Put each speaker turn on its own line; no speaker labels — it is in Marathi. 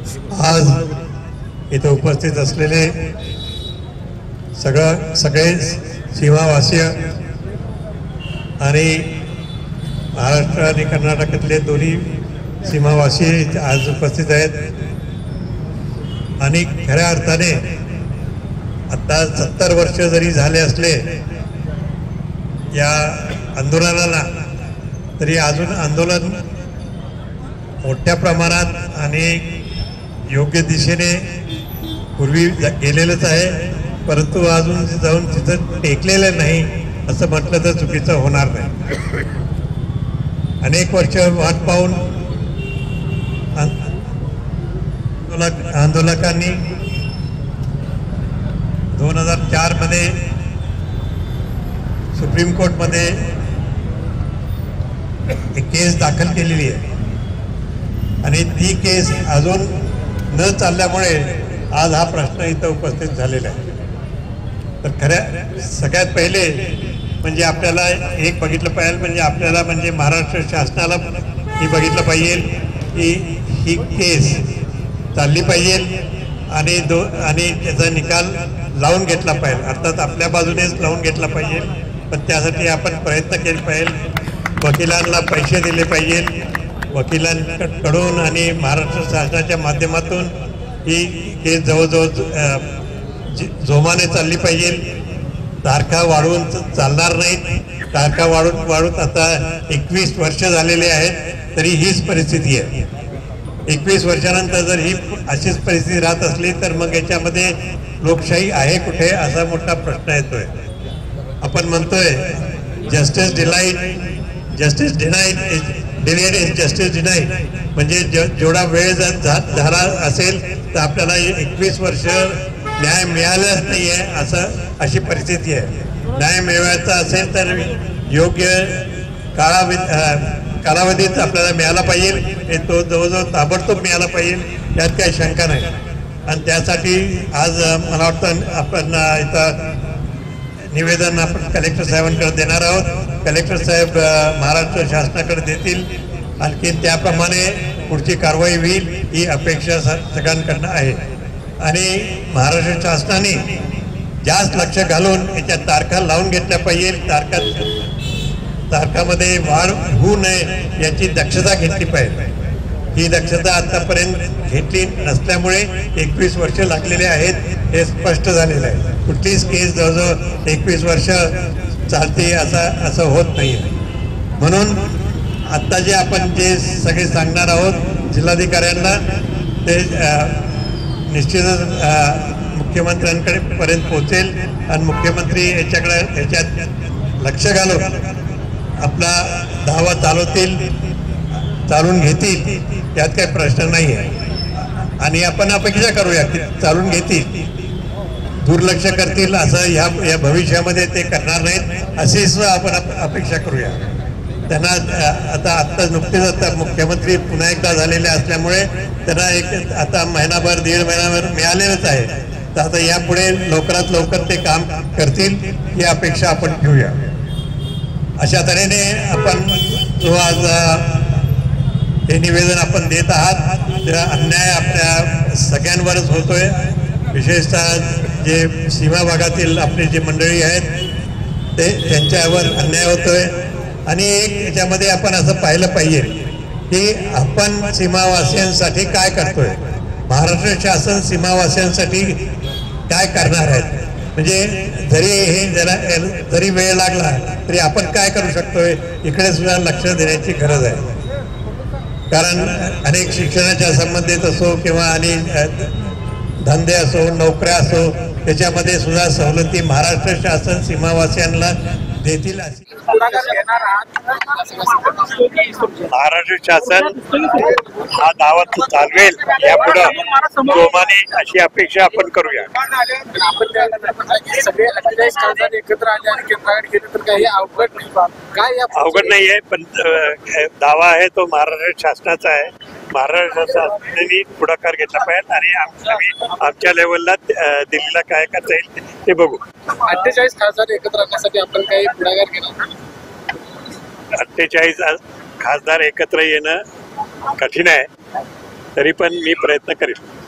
आज इथे उपस्थित असलेले सगळे सीमावासीय आणि महाराष्ट्र आणि कर्नाटकातले दोन्ही सीमावासी आज उपस्थित आहेत आणि खऱ्या अर्थाने आता 70 वर्ष जरी झाले असले या आंदोलनाला तरी अजून आंदोलन मोठ्या प्रमाणात आणि योग्य दिशेने पूर्वी गेलेलंच आहे, परंतु अजून जाऊन तिथं टेकलेलं नाही असं म्हटलं तर चुकीचं होणार नाही. अनेक वर्ष वाट पाहून आंदोलकांनी 2004 मध्ये सुप्रीम कोर्टमध्ये एक केस दाखल केलेली आहे आणि ती केस अजून न चालल्यामुळे आज हा प्रश्न इथं उपस्थित झालेला आहे. तर खऱ्या सगळ्यात पहिले म्हणजे आपल्याला एक बघितलं पाहिजे, म्हणजे आपल्याला म्हणजे महाराष्ट्र शासनाला ही बघितलं पाहिजे की ही केस चालली पाहिजे आणि त्याचा निकाल लावून घेतला पाहिजे, अर्थात आपल्या बाजूनेच लावून घेतला पाहिजे. पण त्यासाठी आपण प्रयत्न केले पाहिजे, वकिलांना पैसे दिले पाहिजे, वकिलांकडून आणि महाराष्ट्र शासनाच्या माध्यमातून ही केस जवळजवळ जोमाने चालली पाहिजे. तारखा वाढवून चालणार नाहीत. तारखा वाढून आता 21 वर्ष झालेले आहेत तरी हीच परिस्थिती आहे. 21 वर्षानंतर जर ही अशीच परिस्थिती राहत असली तर मग याच्यामध्ये लोकशाही आहे कुठे असा मोठा प्रश्न येतोय. आपण म्हणतोय justice denied is justice denied, म्हणजे जेवढा वेळ झाला असेल तर आपल्याला 21 वर्ष न्याय मिळालाच नाही आहे अशी परिस्थिती आहे. न्याय मिळवायचा असेल तर योग्य कालावधीत आपल्याला मिळाला पाहिजे, तो जवळजवळ ताबडतोब मिळाला पाहिजे, यात काही शंका नाही. आणि त्यासाठी आज मला वाटतं आपण इथं निवेदन आपण कलेक्टर साहेबांकडे देणार आहोत. कलेक्टर साहेब महाराष्ट्र शासनाकडे देतील, आणखी त्याप्रमाणे पुढची कारवाई होईल ही अपेक्षा सगळ्यांकडनं आहे. आणि महाराष्ट्र शासनाने जास्त लक्ष घालून याच्या तारखा लावून घेतल्या पाहिजे. तारखामध्ये वाढ होऊ नये याची दक्षता घेतली पाहिजे. ही दक्षता आतापर्यंत घेतली नसल्यामुळे 21 वर्ष लागलेले आहेत हे स्पष्ट झालेलं आहे. कुठलीच केस जवळजवळ 21 वर्ष चालते असं होत नाही. म्हणून आत्ता जे आपण जे सगळे सांगणार आहोत जिल्हाधिकाऱ्यांना ते निश्चितच मुख्यमंत्र्यांकडे पर्यंत पोहोचेल आणि मुख्यमंत्री याच्यात लक्ष घालून आपला दावा चालून घेतील, यात काही प्रश्न नाही आहे. आणि आपण अपेक्षा करूया की चालून घेतील, दुर्लक्ष करतील असं या भविष्यामध्ये ते करणार नाहीत अशी सुद्धा आपण अपेक्षा करूया. त्यांना आता नुकतेच आता मुख्यमंत्री पुन्हा एकदा झालेले असल्यामुळे त्यांना एक आता महिनाभर 1.5 महिनाभर मिळालेलंच आहे. तर आता यापुढे लवकरात लवकर ते काम करतील ही अपेक्षा आपण ठेवूया. अशा तऱ्हेने आपण जो आज हे निवेदन आपण देत आहात त्या अन्याय आपल्या सगळ्यांवरच होतोय. विशेषतः जे सीमा भागातील आपली जी मंडळी आहेत त्यांच्यावर अन्याय होतोय. आणि एक याच्यामध्ये आपण असं पाहिलं पाहिजे की आपण सीमावासियांसाठी काय करतोय, महाराष्ट्र शासन सीमावासियांसाठी काय करणार आहेत. म्हणजे जरी वेळ लागला तरी आपण काय करू शकतोय इकडे सुद्धा लक्ष देण्याची गरज आहे. कारण अनेक शिक्षणाच्या संबंधित असो किंवा आणि धंदे असो नोकऱ्या असो त्याच्यामध्ये सुद्धा सवलती महाराष्ट्र शासन सीमावासियांना देतील अशी महाराष्ट्र शासन हा दावा चालवेल यापुढे जोमाने अशी अपेक्षा आपण करूया.
सगळे 48 खासदार एकत्र आले आणि केंद्राकडे गेले तर काही
अवघड नाहीये, पण दावा आहे तो महाराष्ट्र शासनाचा आहे. महाराष्ट्र शासनाने पुढाकार घेतला पाहिजे आणि आमच्या लेवलला दिल्लीला काय करता येईल ते बघू.
48 खासदार एकत्र आणण्यासाठी आपण काही पुढाकार केला?
48 खासदार एकत्र येणं कठीण आहे, तरी पण मी प्रयत्न करेन.